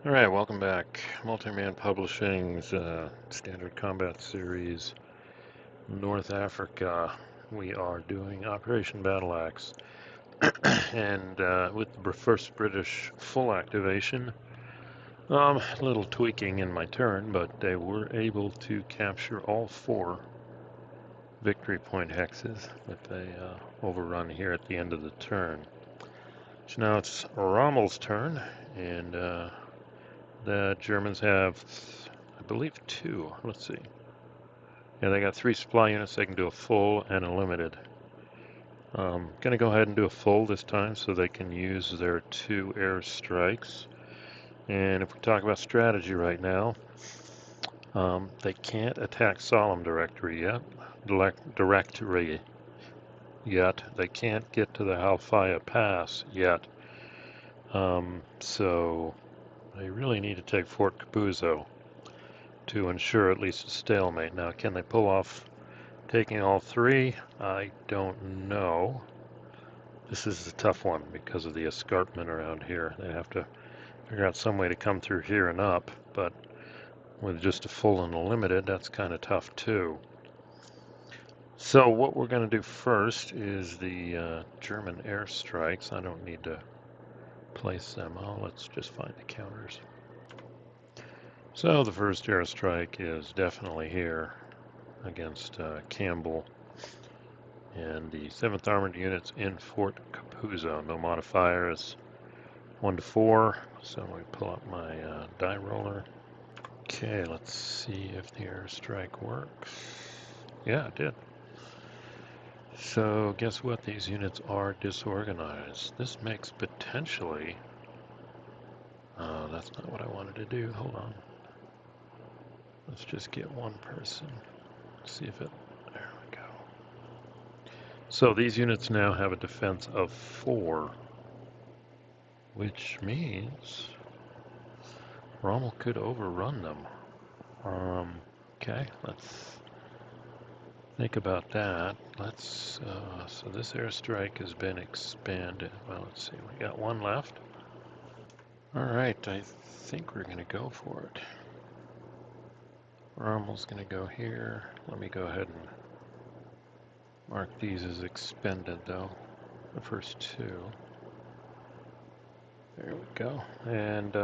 Alright, welcome back. Multi-Man Publishing's Standard Combat Series, North Africa. We are doing Operation BattleAxe. And with the first British full activation, a little tweaking in my turn, but they were able to capture all 4 victory point hexes with a overrun here at the end of the turn. So now it's Rommel's turn, and the Germans have, I believe, 2. Let's see. Yeah, they got 3 supply units. They can do a full and a limited. Gonna go ahead and do a full this time so they can use their 2 air strikes. And if we talk about strategy right now, they can't attack Solemn Directory yet. They can't get to the Halfaya Pass yet. So they really need to take Fort Capuzzo to ensure at least a stalemate. Now, can they pull off taking all 3? I don't know. This is a tough one because of the escarpment around here. They have to figure out some way to come through here and up, but with just a full and a limited, that's kind of tough too. So what we're going to do first is the German airstrikes. I don't need to place them. Let's just find the counters. So the first airstrike is definitely here against Campbell and the 7th Armored Units in Fort Capuzzo. No modifiers, 1 to 4. So we pull up my die roller. Okay, let's see if the airstrike works. Yeah, it did. So guess what? These units are disorganized. This makes potentially... that's not what I wanted to do. Hold on. Let's just get one person. See if it... There we go. So these units now have a defense of 4, which means Rommel could overrun them. Okay, let's think about that. Let's, so this airstrike has been expanded. Well, let's see, we got 1 left. All right, I think we're gonna go for it. Rommel's gonna go here. Let me go ahead and mark these as expended though, the first 2. There we go. And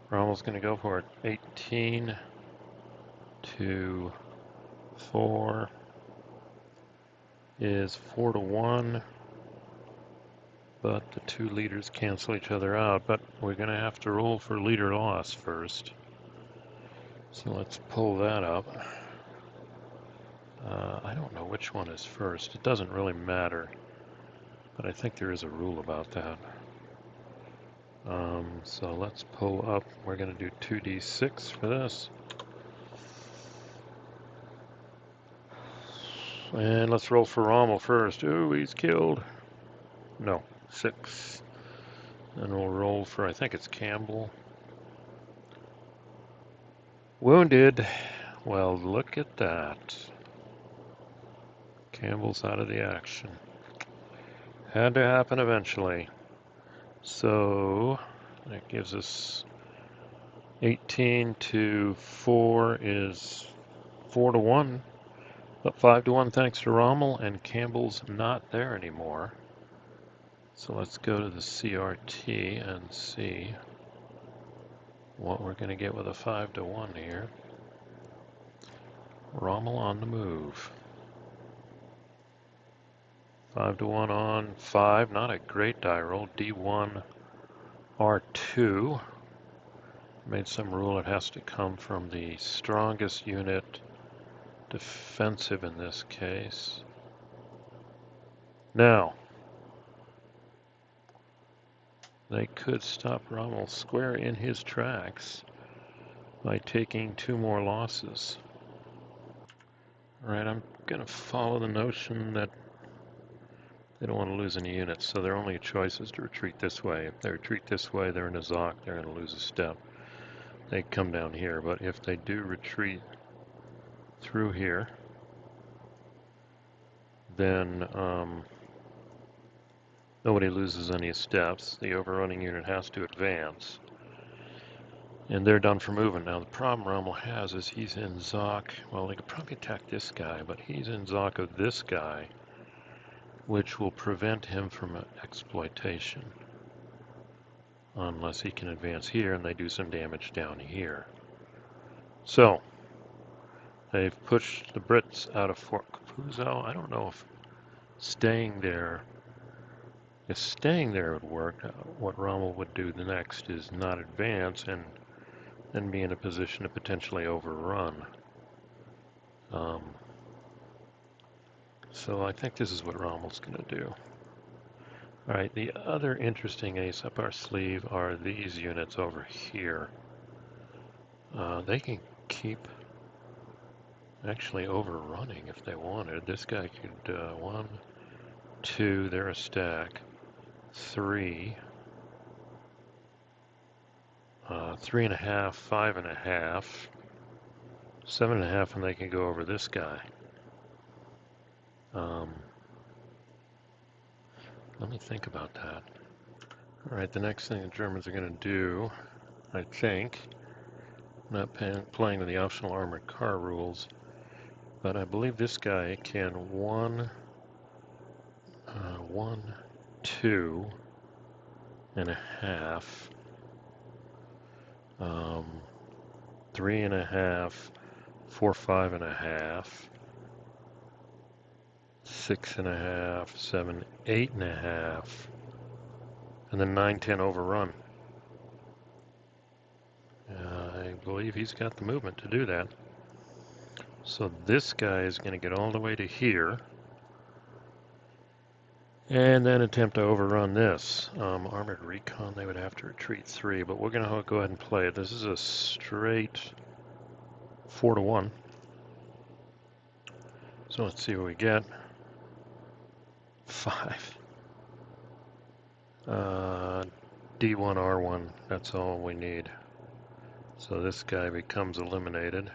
Rommel's gonna go for it. 18 to 4 is 4 to 1. But the 2 leaders cancel each other out. But we're going to have to roll for leader loss first. So let's pull that up. I don't know which one is first. It doesn't really matter. But I think there is a rule about that. So let's pull up. We're going to do 2d6 for this. And let's roll for Rommel first. Oh, he's killed. No, 6. And we'll roll for, I think it's Campbell. Wounded. Well, look at that. Campbell's out of the action. Had to happen eventually. So that gives us 18 to 4 is 4 to 1. But 5 to 1 thanks to Rommel, and Campbell's not there anymore. So let's go to the CRT and see what we're going to get with a 5 to 1 here. Rommel on the move. 5 to 1 on 5, not a great die roll. D1, R2. Made some rule it has to come from the strongest unit, defensive in this case. Now, they could stop Rommel square in his tracks by taking 2 more losses. Alright, I'm going to follow the notion that they don't want to lose any units, so their only choice is to retreat this way. If they retreat this way, they're in a Zoc, they're going to lose a step. They come down here, but if they do retreat through here, then Nobody loses any steps. The overrunning unit has to advance. And they're done for moving. Now the problem Rommel has is he's in Zoc. Well, they could probably attack this guy, but he's in Zoc of this guy, which will prevent him from exploitation. Unless he can advance here and they do some damage down here. So, they've pushed the Brits out of Fort Capuzzo. I don't know if staying there would work. What Rommel would do the next is not advance and then be in a position to potentially overrun. So I think this is what Rommel's going to do. Alright, the other interesting ace up our sleeve are these units over here. They can keep actually overrunning if they wanted. This guy could 1, 2, they're a stack, 3, 3.5, 5.5, 7.5, and they can go over this guy. Let me think about that. Alright, the next thing the Germans are going to do, I think, I'm not playing with the optional armored car rules, but I believe this guy can 1, 2.5, 3.5, 4, 5.5, 6.5, 7, 8.5, and then 9, 10 overrun. I believe he's got the movement to do that. So this guy is going to get all the way to here and then attempt to overrun this. Armored recon, they would have to retreat 3, but we're going to go ahead and play it. This is a straight 4-1. So let's see what we get. 5. D1, R1, that's all we need. So this guy becomes eliminated.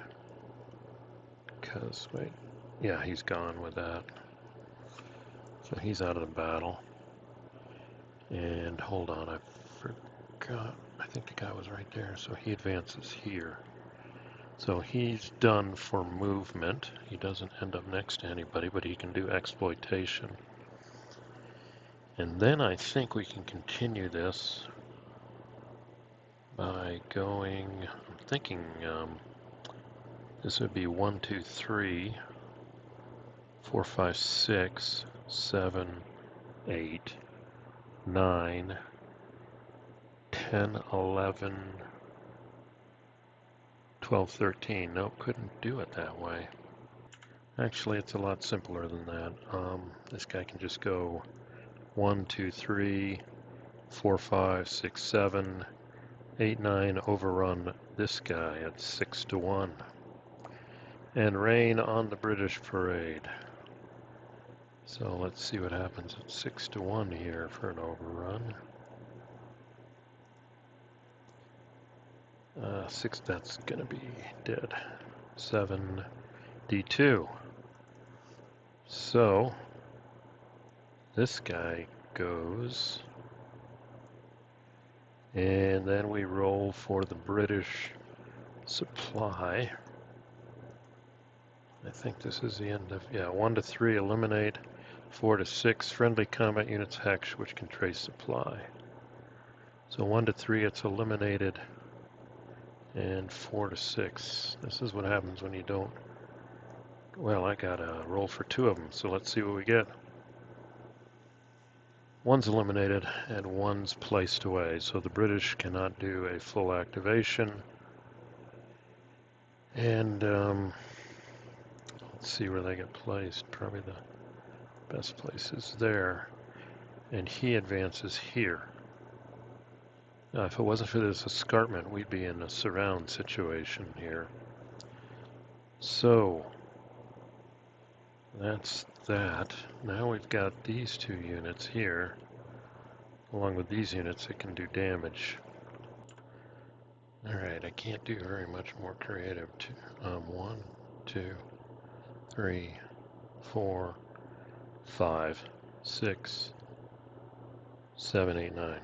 Because, wait, yeah, he's gone with that. So he's out of the battle. And hold on, I forgot. I think the guy was right there. So he advances here. So he's done for movement. He doesn't end up next to anybody, but he can do exploitation. And then I think we can continue this by going, I'm thinking this would be 1, 2, 3, 4, 5, 6, 7, 8, 9, 10, 11, 12, 13. Nope, couldn't do it that way. Actually, it's a lot simpler than that. This guy can just go 1, 2, 3, 4, 5, 6, 7, 8, 9, overrun this guy at 6-1. And rain on the British parade. So let's see what happens at 6-1 here for an overrun. 6, that's gonna be dead. 7, D2. So this guy goes, and then we roll for the British supply. I think this is the end of, yeah, 1 to 3 eliminate, 4 to 6 friendly combat units hex which can trace supply. So 1 to 3 it's eliminated, and 4 to 6. This is what happens when you don't, well, I got a roll for 2 of them, so let's see what we get. 1's eliminated and 1's placed away, so the British cannot do a full activation. And let's see where they get placed. Probably the best place is there. And he advances here. Now, if it wasn't for this escarpment, we'd be in a surround situation here. So that's that. Now we've got these 2 units here, along with these units that can do damage. Alright, I can't do very much more creative. 1, 2, 3, 4, 5, 6, 7, 8, 9.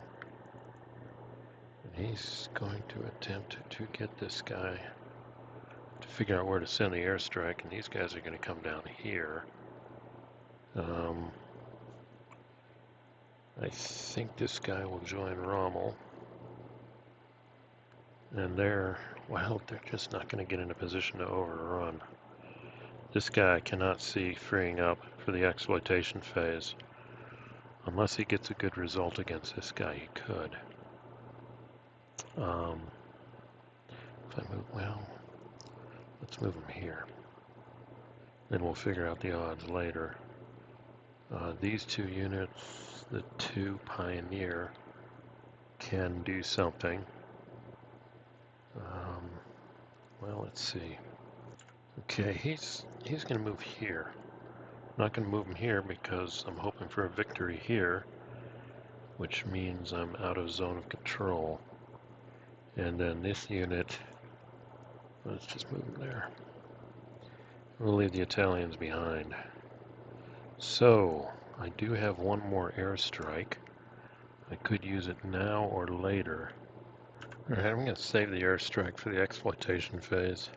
And he's going to attempt to get this guy to figure out where to send the airstrike, and these guys are going to come down here. I think this guy will join Rommel. And they're just not going to get in a position to overrun. This guy I cannot see freeing up for the exploitation phase. Unless he gets a good result against this guy, he could. If I move, well, let's move him here. Then we'll figure out the odds later. These two units, the 2 Pioneer, can do something. Well, let's see. Okay, he's going to move here. I'm not going to move him here because I'm hoping for a victory here, which means I'm out of zone of control. And then this unit, let's just move him there. We'll leave the Italians behind. So, I do have one more airstrike. I could use it now or later. Alright, I'm going to save the airstrike for the exploitation phase.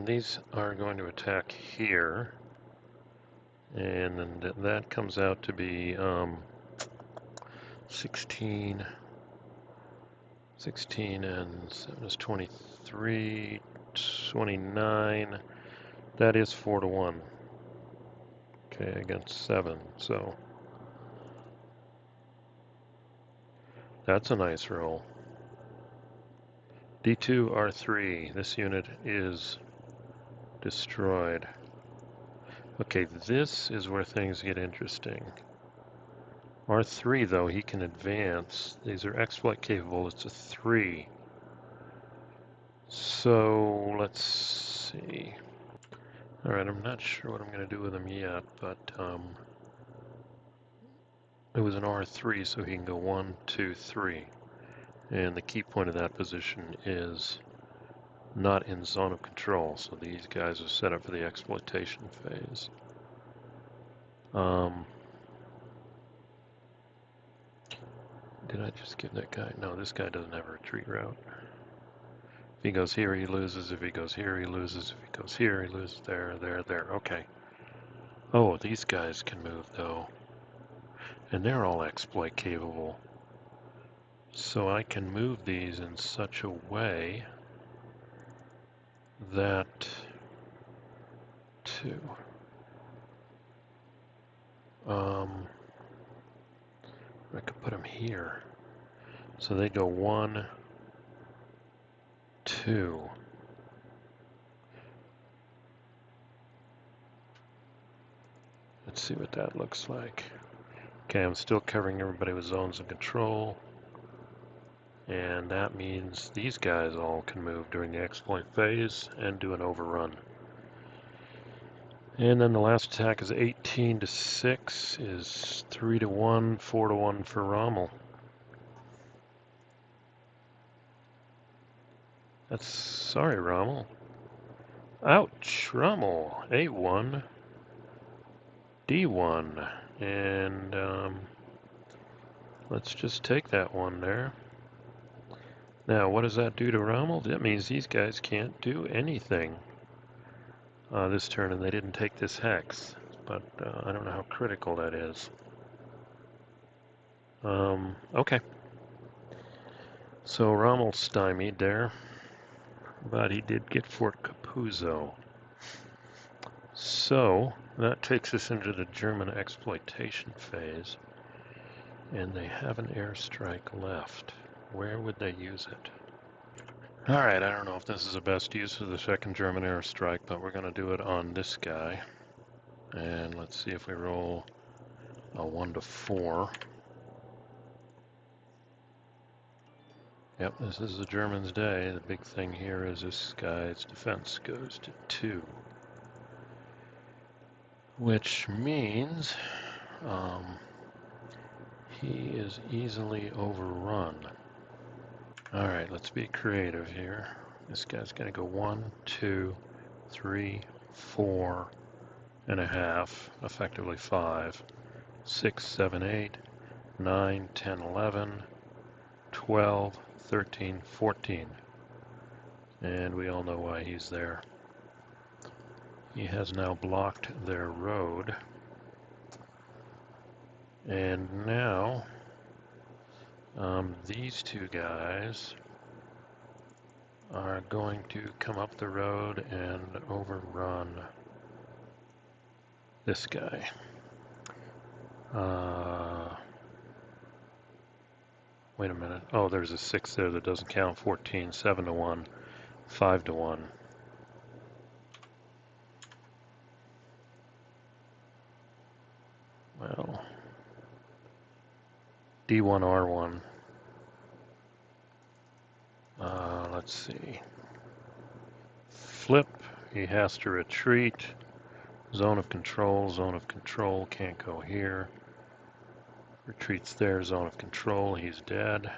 These are going to attack here. And then that comes out to be 16 and 7 is 23, 29. That is 4 to 1. Okay, against 7. So that's a nice roll. D2, R3. This unit is destroyed. Okay, this is where things get interesting. R3, though, he can advance. These are exploit capable. It's a 3. So, let's see. Alright, I'm not sure what I'm going to do with him yet, but it was an R3, so he can go 1, 2, 3. And the key point of that position is not in zone of control, so these guys are set up for the exploitation phase. Did I just give that guy? No, this guy doesn't have a retreat route. If he goes here, he loses. If he goes here, he loses. If he goes here, he loses. There. Okay. Oh, these guys can move, though. And they're all exploit capable. So I can move these in such a way that I could put them here. So they go 1, 2. Let's see what that looks like. Okay, I'm still covering everybody with zones of control. And that means these guys all can move during the exploit phase and do an overrun. And then the last attack is 18 to 6, is 3 to 1, 4 to 1 for Rommel. Sorry, Rommel. Ouch, Rommel. A1, D1, and let's just take that one there. Now, what does that do to Rommel? That means these guys can't do anything this turn, and they didn't take this hex, but I don't know how critical that is. Okay. So Rommel stymied there, but he did get Fort Capuzzo. So that takes us into the German exploitation phase, and they have an airstrike left. Where would they use it? Alright, I don't know if this is the best use of the second German airstrike, but we're going to do it on this guy. And let's see if we roll a 1 to 4. Yep, this is the Germans' day. The big thing here is this guy's defense goes to 2. Which means he is easily overrun. Alright, let's be creative here. This guy's going to go 1, 2, 3, 4 and a half, effectively 5, 6, 7, 8, 9, 10, 11, 12, 13, 14. And we all know why he's there. He has now blocked their road. And now, these two guys are going to come up the road and overrun this guy. Wait a minute. Oh, there's a 6 there that doesn't count. 14, 7 to 1, 5 to 1. Well, D1, R1. Let's see. Flip, he has to retreat. Zone of control, can't go here. Retreats there, zone of control, he's dead.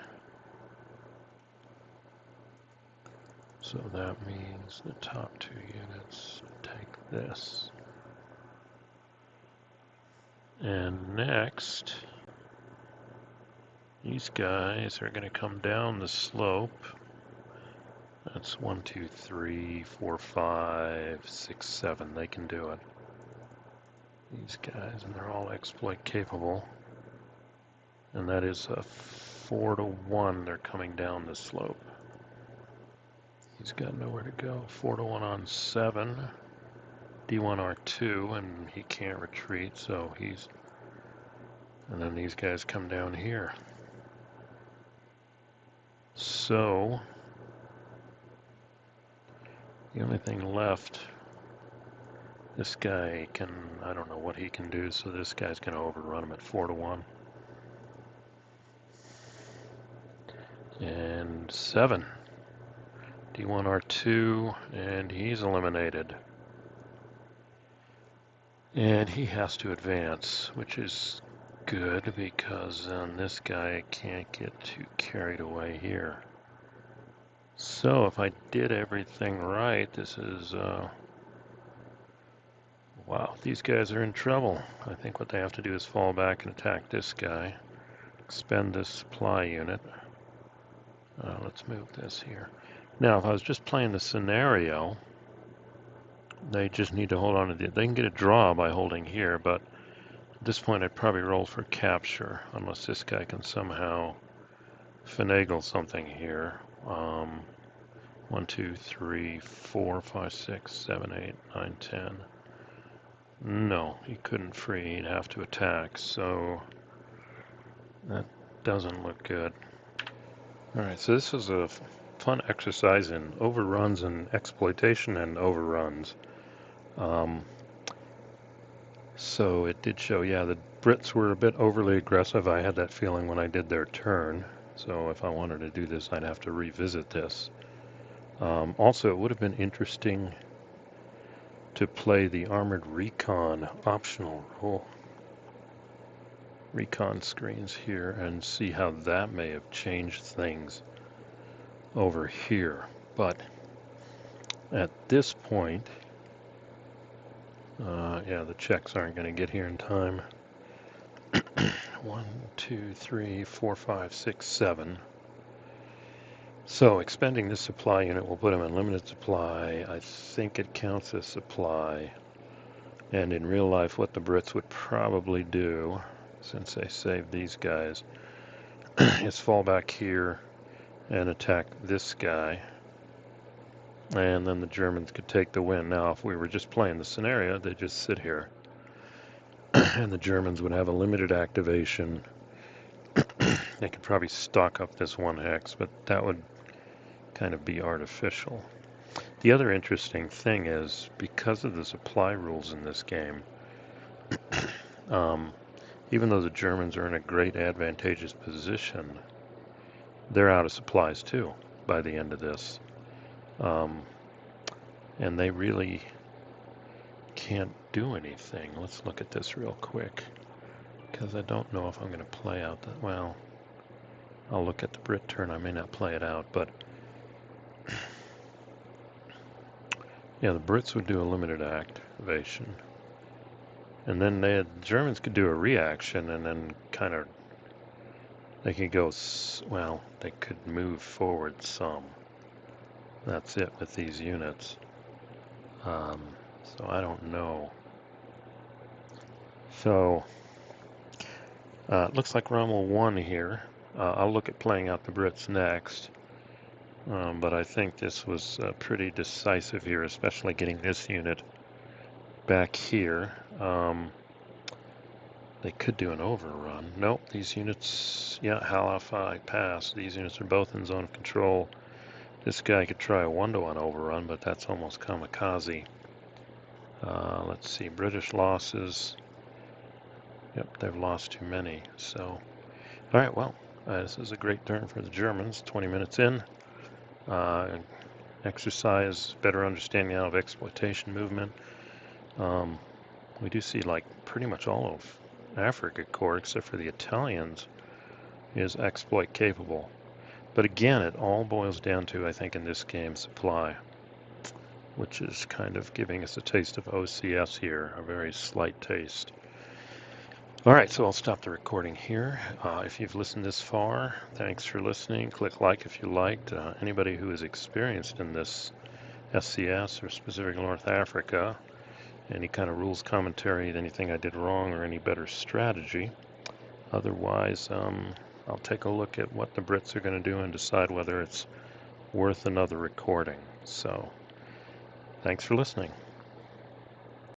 So that means the top 2 units take this. And next, these guys are going to come down the slope. That's 1, 2, 3, 4, 5, 6, 7. They can do it. These guys, and they're all exploit capable. And that is a 4 to 1. They're coming down the slope. He's got nowhere to go. 4 to 1 on 7. D1, R2, and he can't retreat, so he's... And then these guys come down here. So, the only thing left, this guy can, I don't know what he can do, so this guy's going to overrun him at 4 to 1. And 7. D1, R2, and he's eliminated. And he has to advance, which is good because this guy can't get too carried away here. So if I did everything right, this is, wow, these guys are in trouble. I think what they have to do is fall back and attack this guy, expend this supply unit. Let's move this here. Now, if I was just playing the scenario, they just need to hold on to they can get a draw by holding here, but at this point I'd probably roll for capture, unless this guy can somehow finagle something here. 1, 2, 3, 4, 5, 6, 7, 8, 9, 10. No, he couldn't free, he'd have to attack, so that doesn't look good. Alright, so this is a fun exercise in overruns and exploitation and overruns. So it did show, yeah, the Brits were a bit overly aggressive. I had that feeling when I did their turn. So if I wanted to do this, I'd have to revisit this. Also, it would have been interesting to play the Armored Recon optional role. Recon screens here and see how that may have changed things over here. But at this point, yeah, the Czechs aren't going to get here in time. 1, 2, 3, 4, 5, 6, 7. So expending this supply unit will put them in limited supply. I think it counts as supply. And in real life, what the Brits would probably do, since they saved these guys, is fall back here and attack this guy. And then the Germans could take the win. Now, if we were just playing the scenario, they'd just sit here. And the Germans would have a limited activation. They could probably stock up this 1 hex, but that would kind of be artificial. The other interesting thing is, because of the supply rules in this game, even though the Germans are in a great advantageous position, they're out of supplies too by the end of this. And they really can't do anything. Let's look at this real quick, because I don't know if I'm going to play out that well. I'll look at the Brit turn. I may not play it out, but yeah, the Brits would do a limited activation, and then the Germans could do a reaction and then kind of They could go, well, they could move forward some. That's it with these units. So I don't know. So it looks like Rommel won here. I'll look at playing out the Brits next. But I think this was pretty decisive here, especially getting this unit back here. They could do an overrun. Nope, these units, yeah, Halafi pass. These units are both in zone of control. This guy could try a 1-to-1 overrun, but that's almost kamikaze. Let's see, British losses. Yep, they've lost too many. So, all right, well, this is a great turn for the Germans. 20 minutes in. Exercise, better understanding now of exploitation movement. We do see like pretty much all of Africa core, except for the Italians, is exploit capable. But again, it all boils down to, I think, in this game, supply, which is kind of giving us a taste of OCS here, a very slight taste. All right, so I'll stop the recording here. If you've listened this far, thanks for listening. Click like if you liked. Anybody who is experienced in this SCS or specific North Africa, any kind of rules commentary, anything I did wrong, or any better strategy. Otherwise, I'll take a look at what the Brits are going to do and decide whether it's worth another recording. So, thanks for listening.